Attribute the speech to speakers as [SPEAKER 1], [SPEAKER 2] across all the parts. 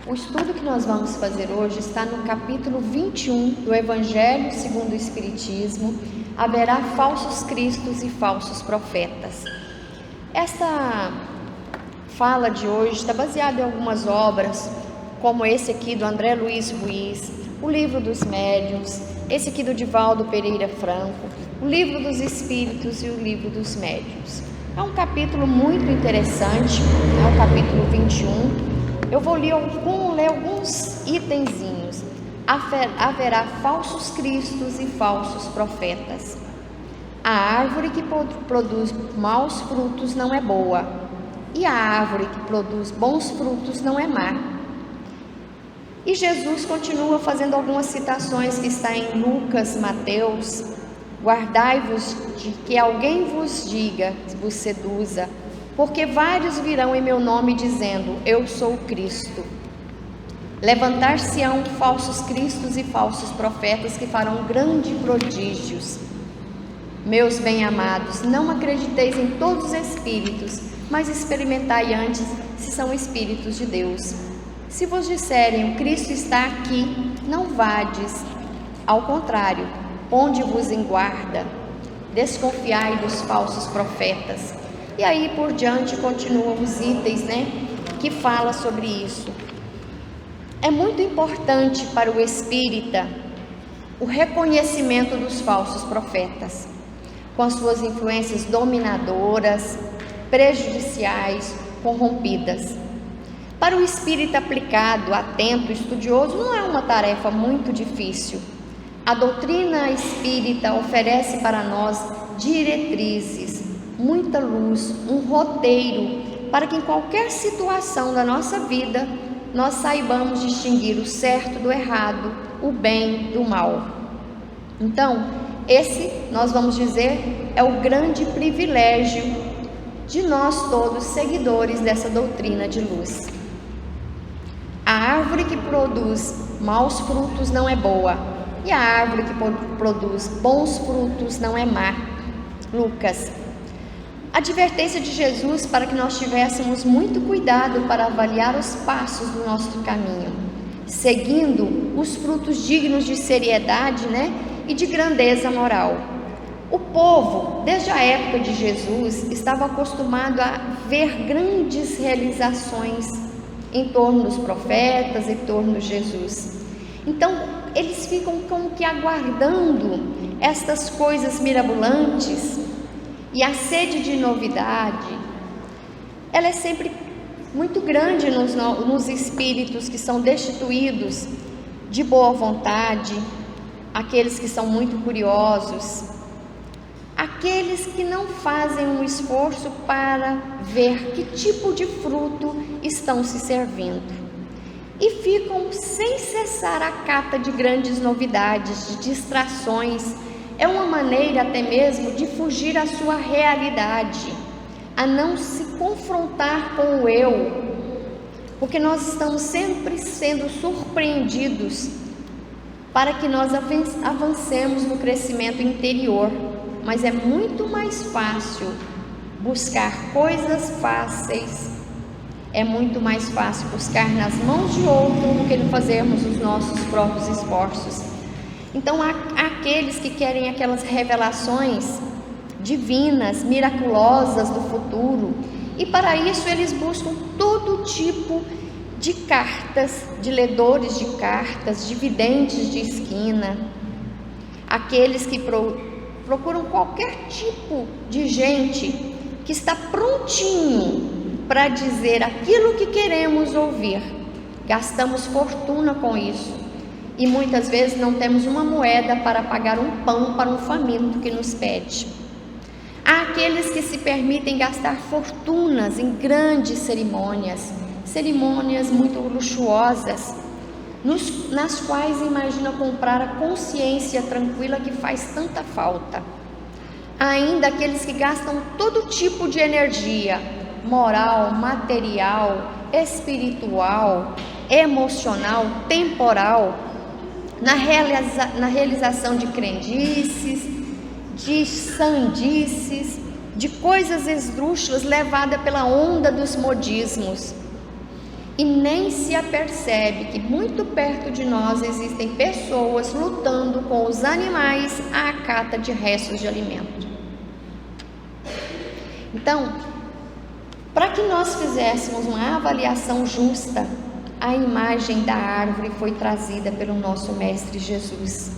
[SPEAKER 1] O estudo que nós vamos fazer hoje está no capítulo 21 do Evangelho segundo o Espiritismo. Haverá falsos cristos e falsos profetas. Esta fala de hoje está baseada em algumas obras, como esse aqui do André Luiz Ruiz, o Livro dos Médiuns, esse aqui do Divaldo Pereira Franco, o Livro dos Espíritos e o Livro dos Médiuns. É um capítulo muito interessante, é o capítulo 21. Eu vou ler alguns itenzinhos. Haverá falsos cristos e falsos profetas. A árvore que produz maus frutos não é boa, e a árvore que produz bons frutos não é má. E Jesus continua fazendo algumas citações que está em Lucas, Mateus. Guardai-vos de que alguém vos diga, vos seduza, porque vários virão em meu nome dizendo, eu sou o Cristo. Levantar-se-ão falsos cristos e falsos profetas que farão grandes prodígios. Meus bem-amados, não acrediteis em todos os espíritos, mas experimentai antes se são espíritos de Deus. Se vos disserem, o Cristo está aqui, não vades. Ao contrário, ponde-vos em guarda, desconfiai dos falsos profetas. E aí por diante continuam os itens, que fala sobre isso. É muito importante para o espírita o reconhecimento dos falsos profetas, com as suas influências dominadoras, prejudiciais, corrompidas. Para o espírita aplicado, atento, estudioso, não é uma tarefa muito difícil. A doutrina espírita oferece para nós diretrizes, muita luz, um roteiro, para que em qualquer situação da nossa vida, nós saibamos distinguir o certo do errado, o bem do mal. Então, esse, nós vamos dizer, é o grande privilégio de nós todos, seguidores dessa doutrina de luz. A árvore que produz maus frutos não é boa, e a árvore que produz bons frutos não é má. Lucas. Advertência de Jesus para que nós tivéssemos muito cuidado para avaliar os passos do nosso caminho, seguindo os frutos dignos de seriedade, e de grandeza moral. O povo, desde a época de Jesus, estava acostumado a ver grandes realizações em torno dos profetas, em torno de Jesus. Então, eles ficam como que aguardando estas coisas mirabolantes. E a sede de novidade, ela é sempre muito grande nos espíritos que são destituídos de boa vontade, aqueles que são muito curiosos, aqueles que não fazem um esforço para ver que tipo de fruto estão se servindo. E ficam sem cessar a cata de grandes novidades, de distrações. É uma maneira até mesmo de fugir à sua realidade, a não se confrontar com o eu, porque nós estamos sempre sendo surpreendidos para que nós avancemos no crescimento interior, mas é muito mais fácil buscar coisas fáceis, é muito mais fácil buscar nas mãos de outro do que fazermos os nossos próprios esforços. Então, há aqueles que querem aquelas revelações divinas, miraculosas do futuro, e para isso eles buscam todo tipo de cartas, de ledores de cartas, de videntes de esquina, aqueles que procuram qualquer tipo de gente que está prontinho para dizer aquilo que queremos ouvir. Gastamos fortuna com isso. E muitas vezes não temos uma moeda para pagar um pão para um faminto que nos pede. Há aqueles que se permitem gastar fortunas em grandes cerimônias muito luxuosas, nas quais imaginam comprar a consciência tranquila que faz tanta falta. Há ainda aqueles que gastam todo tipo de energia, moral, material, espiritual, emocional, temporal, na realização de crendices, de sandices, de coisas esdrúxulas levadas pela onda dos modismos. e nem se apercebe que muito perto de nós existem pessoas lutando com os animais à cata de restos de alimento. Então, para que nós fizéssemos uma avaliação justa, a imagem da árvore foi trazida pelo nosso Mestre Jesus.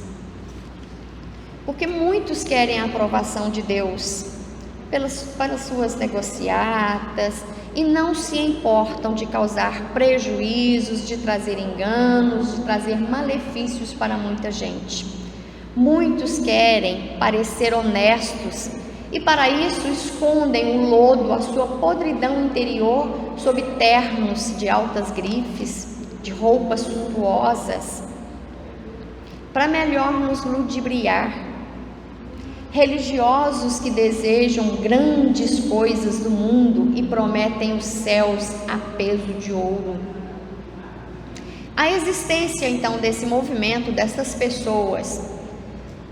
[SPEAKER 1] Porque muitos querem a aprovação de Deus pelas suas negociatas e não se importam de causar prejuízos, de trazer enganos, de trazer malefícios para muita gente. Muitos querem parecer honestos e para isso escondem o lodo, a sua podridão interior, sob ternos de altas grifes, de roupas suntuosas, para melhor nos ludibriar. Religiosos que desejam grandes coisas do mundo e prometem os céus a peso de ouro. A existência então desse movimento, dessas pessoas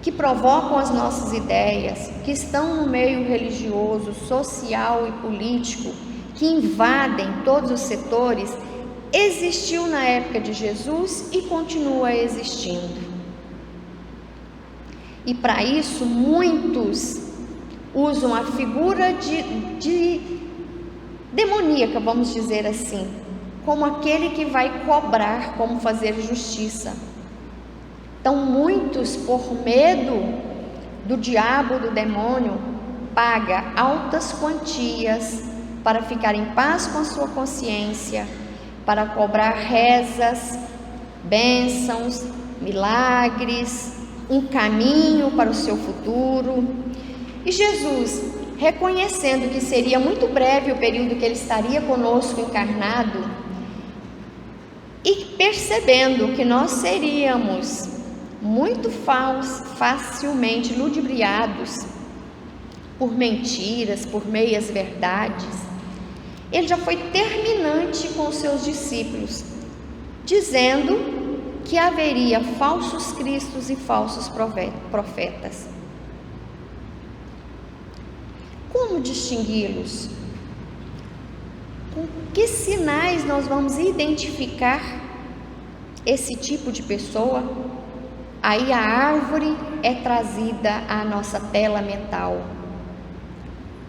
[SPEAKER 1] que provocam as nossas ideias, que estão no meio religioso, social e político, que invadem todos os setores, existiu na época de Jesus e continua existindo. E para isso muitos usam a figura de demoníaca, vamos dizer assim, como aquele que vai cobrar como fazer justiça. Então muitos, por medo do diabo, do demônio, paga altas quantias para ficar em paz com a sua consciência, para cobrar rezas, bênçãos, milagres, um caminho para o seu futuro. E Jesus, reconhecendo que seria muito breve o período que ele estaria conosco encarnado, e percebendo que nós seríamos muito facilmente ludibriados por mentiras, por meias verdades, ele já foi terminante com os seus discípulos, dizendo que haveria falsos cristos e falsos profetas. Como distingui-los? Com que sinais nós vamos identificar esse tipo de pessoa? Aí a árvore é trazida à nossa tela mental.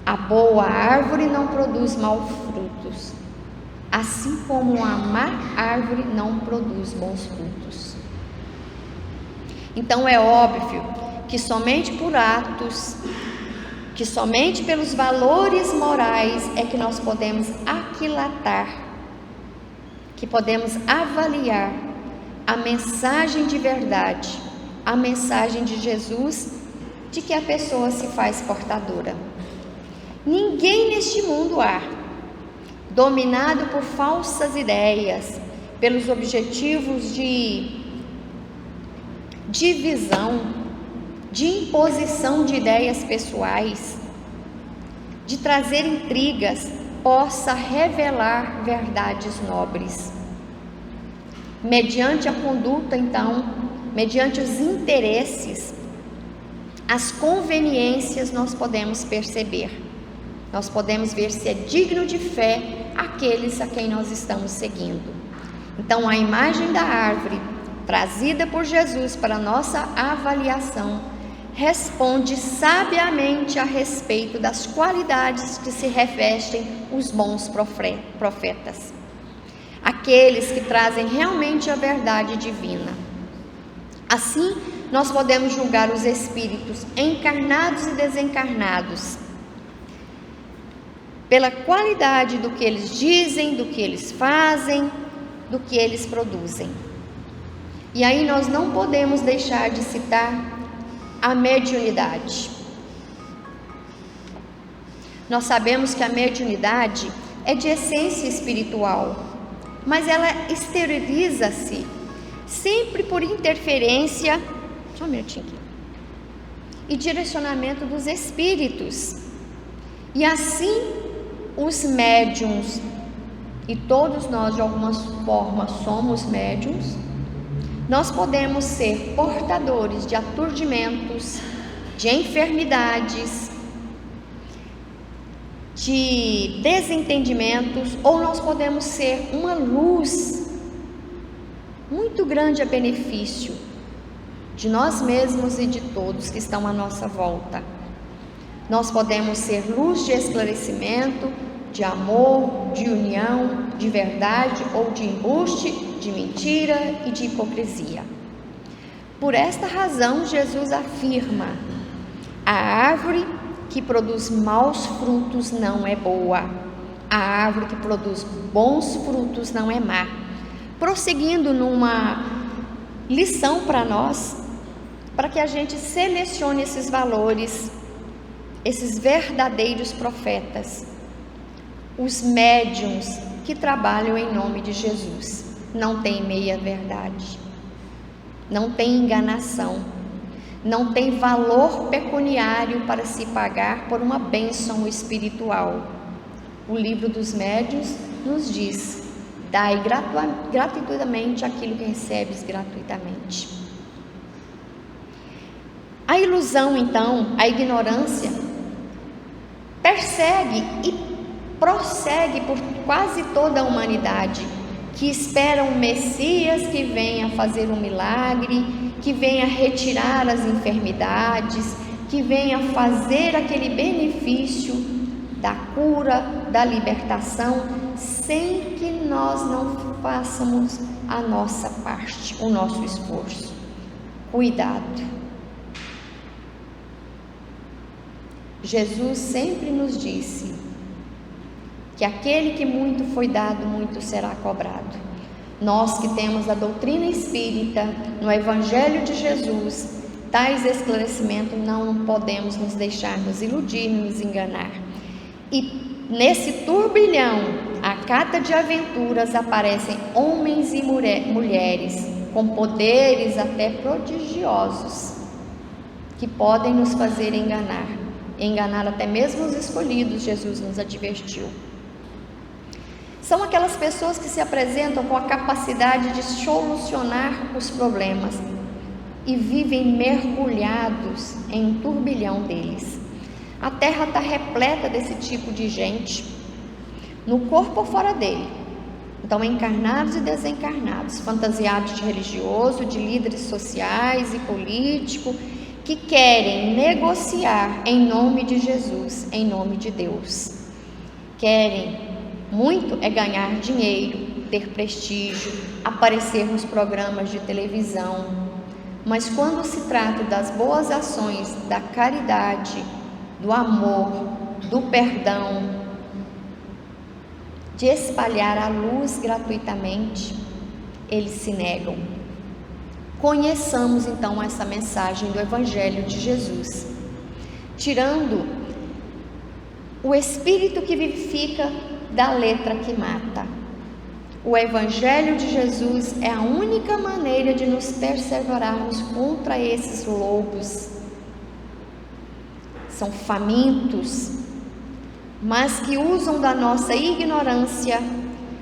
[SPEAKER 1] A boa árvore não produz maus frutos, assim como a má árvore não produz bons frutos. Então é óbvio que somente por atos, que somente pelos valores morais é que nós podemos aquilatar, que podemos avaliar a mensagem de verdade, a mensagem de Jesus, de que a pessoa se faz portadora. Ninguém neste mundo há, dominado por falsas ideias, pelos objetivos de divisão, de imposição de ideias pessoais, de trazer intrigas, possa revelar verdades nobres. Mediante a conduta, então, mediante os interesses, as conveniências, nós podemos perceber, nós podemos ver se é digno de fé aqueles a quem nós estamos seguindo. Então, a imagem da árvore, trazida por Jesus para nossa avaliação, responde sabiamente a respeito das qualidades que se revestem os bons profetas, aqueles que trazem realmente a verdade divina. Assim, nós podemos julgar os espíritos encarnados e desencarnados pela qualidade do que eles dizem, do que eles fazem, do que eles produzem. E aí nós não podemos deixar de citar a mediunidade. Nós sabemos que a mediunidade é de essência espiritual, mas ela exterioriza-se sempre por interferência, só um minutinho aqui, e direcionamento dos espíritos. E assim, os médiuns, e todos nós de alguma forma somos médiuns, nós podemos ser portadores de aturdimentos, de enfermidades, de desentendimentos, ou nós podemos ser uma luz muito grande a benefício de nós mesmos e de todos que estão à nossa volta. Nós podemos ser luz de esclarecimento, de amor, de união, de verdade ou de embuste, de mentira e de hipocrisia. Por esta razão, Jesus afirma: a árvore que produz maus frutos não é boa, a árvore que produz bons frutos não é má. Prosseguindo numa lição para nós, para que a gente selecione esses valores, esses verdadeiros profetas, os médiuns que trabalham em nome de Jesus. Não tem meia verdade, não tem enganação, não tem valor pecuniário para se pagar por uma bênção espiritual. O livro dos médiuns nos diz: dai gratuitamente aquilo que recebes gratuitamente. A ilusão, então, a ignorância, persegue e prossegue por quase toda a humanidade, que espera um Messias que venha fazer um milagre, que venha retirar as enfermidades, que venha fazer aquele benefício da cura, da libertação, sem que nós não façamos a nossa parte, o nosso esforço. Cuidado. Jesus sempre nos disse que aquele que muito foi dado, muito será cobrado. Nós que temos a doutrina espírita, no Evangelho de Jesus, tais esclarecimentos, não podemos nos deixar nos iludir, nos enganar. E nesse turbilhão, a cata de aventuras, aparecem homens e mulheres com poderes até prodigiosos, que podem nos fazer enganar até mesmo os escolhidos. Jesus nos advertiu. São aquelas pessoas que se apresentam com a capacidade de solucionar os problemas e vivem mergulhados em um turbilhão deles. A terra está repleta desse tipo de gente, no corpo ou fora dele. Então, encarnados e desencarnados, fantasiados de religioso, de líderes sociais e políticos, que querem negociar em nome de Jesus, em nome de Deus. Querem muito é ganhar dinheiro, ter prestígio, aparecer nos programas de televisão. Mas quando se trata das boas ações, da caridade, do amor, do perdão, de espalhar a luz gratuitamente, eles se negam. Conheçamos então essa mensagem do Evangelho de Jesus, tirando o espírito que vivifica da letra que mata. O Evangelho de Jesus é a única maneira de nos perseverarmos contra esses lobos. São famintos, mas que usam da nossa ignorância,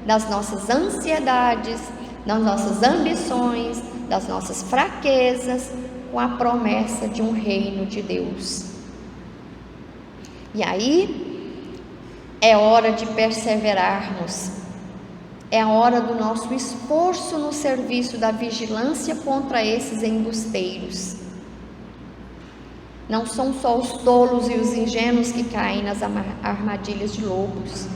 [SPEAKER 1] das nossas ansiedades, das nossas ambições, das nossas fraquezas, com a promessa de um reino de Deus. E aí é hora de perseverarmos, é a hora do nosso esforço no serviço da vigilância contra esses embusteiros. Não são só os tolos e os ingênuos que caem nas armadilhas de lobos,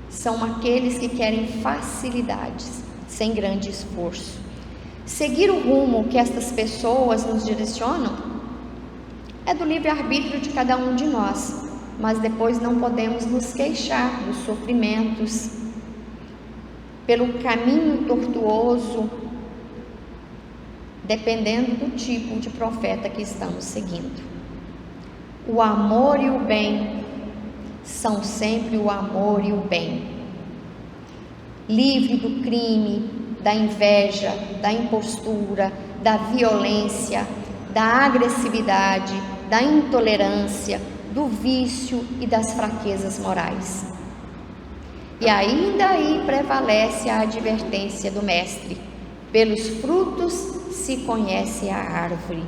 [SPEAKER 1] são aqueles que querem facilidades, sem grande esforço. Seguir o rumo que estas pessoas nos direcionam é do livre-arbítrio de cada um de nós, mas depois não podemos nos queixar dos sofrimentos, pelo caminho tortuoso, dependendo do tipo de profeta que estamos seguindo. O amor e o bem são sempre o amor e o bem. Livre do crime, da inveja, da impostura, da violência, da agressividade, da intolerância, do vício e das fraquezas morais. E ainda aí prevalece a advertência do Mestre: pelos frutos se conhece a árvore.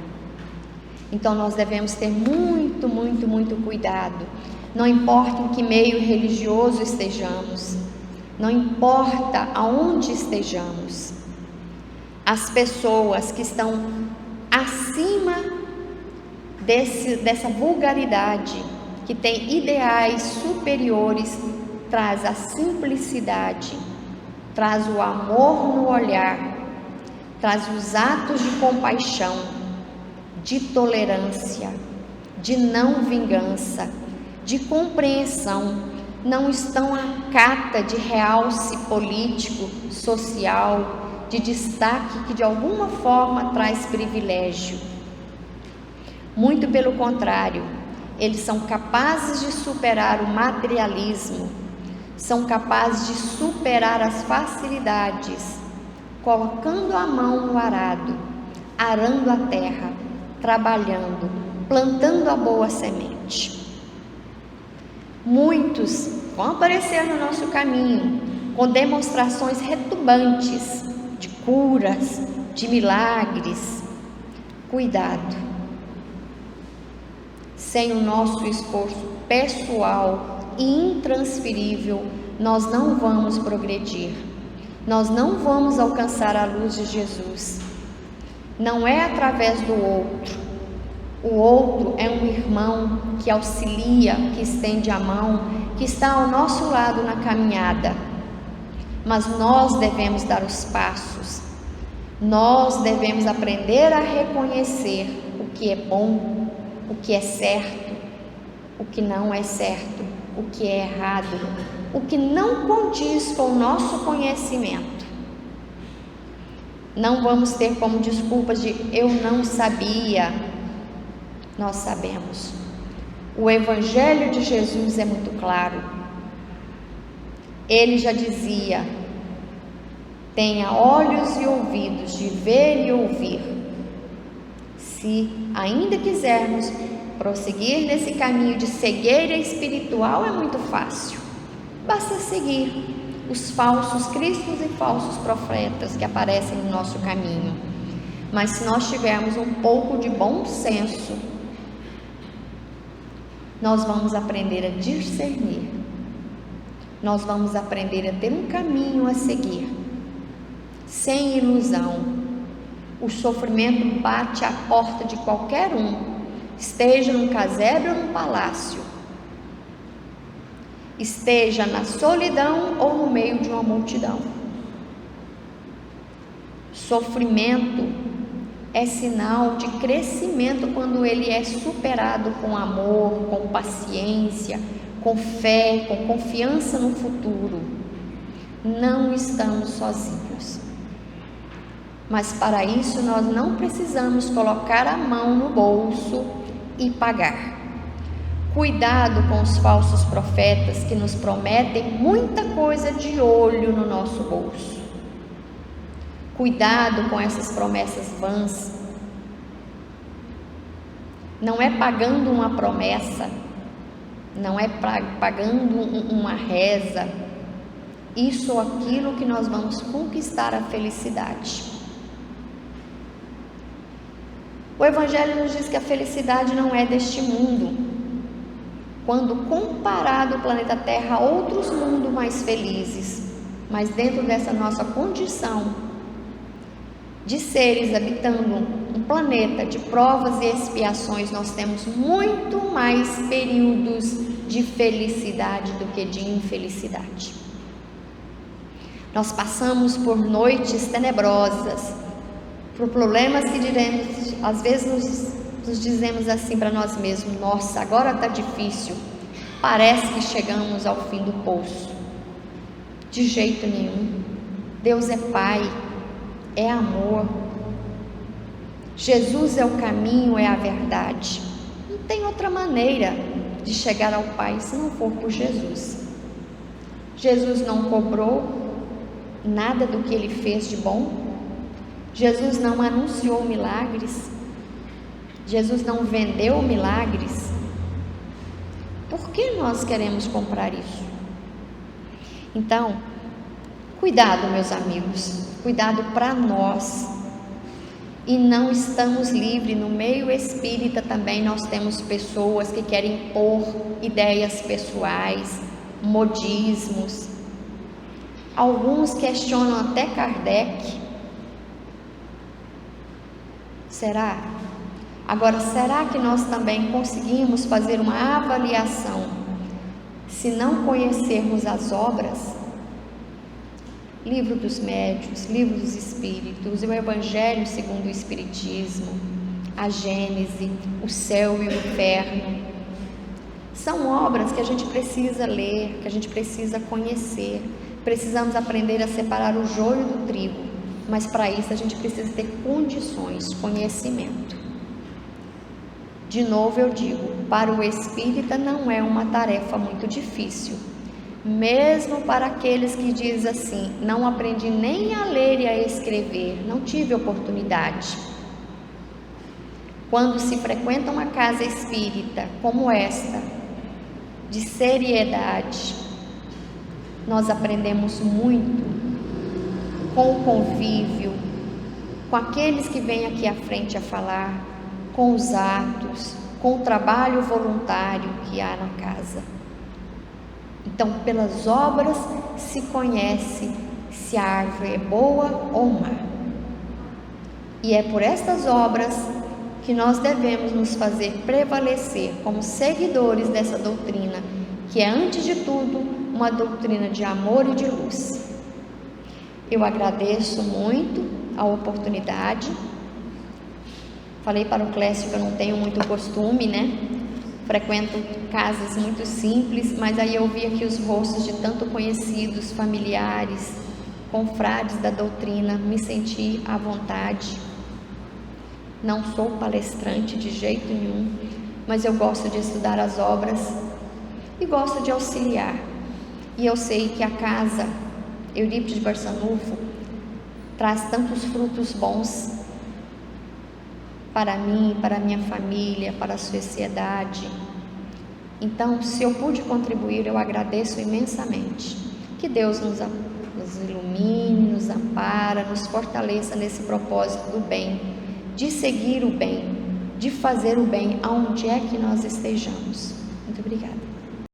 [SPEAKER 1] Então nós devemos ter muito cuidado Não importa em que meio religioso estejamos, não importa aonde estejamos, as pessoas que estão acima dessa vulgaridade, que tem ideais superiores, traz a simplicidade, traz o amor no olhar, traz os atos de compaixão, de tolerância, de não vingança, de compreensão. Não estão à cata de realce político, social, de destaque que de alguma forma traz privilégio. Muito pelo contrário, eles são capazes de superar o materialismo, são capazes de superar as facilidades, colocando a mão no arado, arando a terra, trabalhando, plantando a boa semente. Muitos vão aparecer no nosso caminho com demonstrações retumbantes de curas, de milagres. Cuidado! Sem o nosso esforço pessoal e intransferível, nós não vamos progredir, nós não vamos alcançar a luz de Jesus. Não é através do outro. O outro é um irmão que auxilia, que estende a mão, que está ao nosso lado na caminhada. Mas nós devemos dar os passos. Nós devemos aprender a reconhecer o que é bom, o que é certo, o que não é certo, o que é errado, o que não condiz com o nosso conhecimento. Não vamos ter como desculpas de eu não sabia. Nós sabemos. O Evangelho de Jesus é muito claro. Ele já dizia: tenha olhos e ouvidos de ver e ouvir. Se ainda quisermos prosseguir nesse caminho de cegueira espiritual, é muito fácil. Basta seguir os falsos cristos e falsos profetas que aparecem no nosso caminho. Mas se nós tivermos um pouco de bom senso, nós vamos aprender a discernir, nós vamos aprender a ter um caminho a seguir, sem ilusão. O sofrimento bate à porta de qualquer um, esteja num casebre ou num palácio, esteja na solidão ou no meio de uma multidão. Sofrimento é sinal de crescimento quando ele é superado com amor, com paciência, com fé, com confiança no futuro. Não estamos sozinhos. Mas para isso nós não precisamos colocar a mão no bolso e pagar. Cuidado com os falsos profetas que nos prometem muita coisa de olho no nosso bolso. Cuidado com essas promessas vãs. Não é pagando uma promessa, não é pagando uma reza, isso ou aquilo que nós vamos conquistar a felicidade. O Evangelho nos diz que a felicidade não é deste mundo. Quando comparado ao planeta Terra a outros mundos mais felizes, mas dentro dessa nossa condição de seres habitando um planeta de provas e expiações, nós temos muito mais períodos de felicidade do que de infelicidade. Nós passamos por noites tenebrosas, por problemas que diremos, às vezes nos dizemos assim para nós mesmos: nossa, agora está difícil, parece que chegamos ao fim do poço. De jeito nenhum. Deus é Pai, é amor. Jesus é o caminho, é a verdade. Não tem outra maneira de chegar ao Pai se não for por Jesus. Jesus não cobrou nada do que Ele fez de bom. Jesus não anunciou milagres. Jesus não vendeu milagres. Por que nós queremos comprar isso? Então, cuidado, meus amigos, cuidado para nós. E não estamos livres. No meio espírita também nós temos pessoas que querem impor ideias pessoais, modismos. Alguns questionam até Kardec. Será? Agora, será que nós também conseguimos fazer uma avaliação se não conhecermos as obras? Livro dos Médiuns, Livro dos Espíritos, o Evangelho segundo o Espiritismo, a Gênese, o Céu e o Inferno. São obras que a gente precisa ler, que a gente precisa conhecer. Precisamos aprender a separar o joio do trigo, mas para isso a gente precisa ter condições, conhecimento. De novo eu digo, para o espírita não é uma tarefa muito difícil. Mesmo para aqueles que dizem assim, não aprendi nem a ler e a escrever, não tive oportunidade. Quando se frequenta uma casa espírita como esta, de seriedade, nós aprendemos muito com o convívio, com aqueles que vêm aqui à frente a falar, com os atos, com o trabalho voluntário que há na casa. Então, pelas obras se conhece se a árvore é boa ou má. E é por estas obras que nós devemos nos fazer prevalecer como seguidores dessa doutrina, que é, antes de tudo, uma doutrina de amor e de luz. Eu agradeço muito a oportunidade. Falei para o Clécio que eu não tenho muito costume, né? Frequento casas muito simples, mas aí eu vi aqui os rostos de tanto conhecidos, familiares, confrades da doutrina, me senti à vontade. Não sou palestrante de jeito nenhum, mas eu gosto de estudar as obras e gosto de auxiliar. E eu sei que a casa Eurípides de Barçanufo traz tantos frutos bons para mim, para a minha família, para a sociedade. Então, se eu pude contribuir, eu agradeço imensamente. Que Deus nos ilumine, nos ampara, nos fortaleça nesse propósito do bem, de seguir o bem, de fazer o bem aonde é que nós estejamos. Muito obrigada.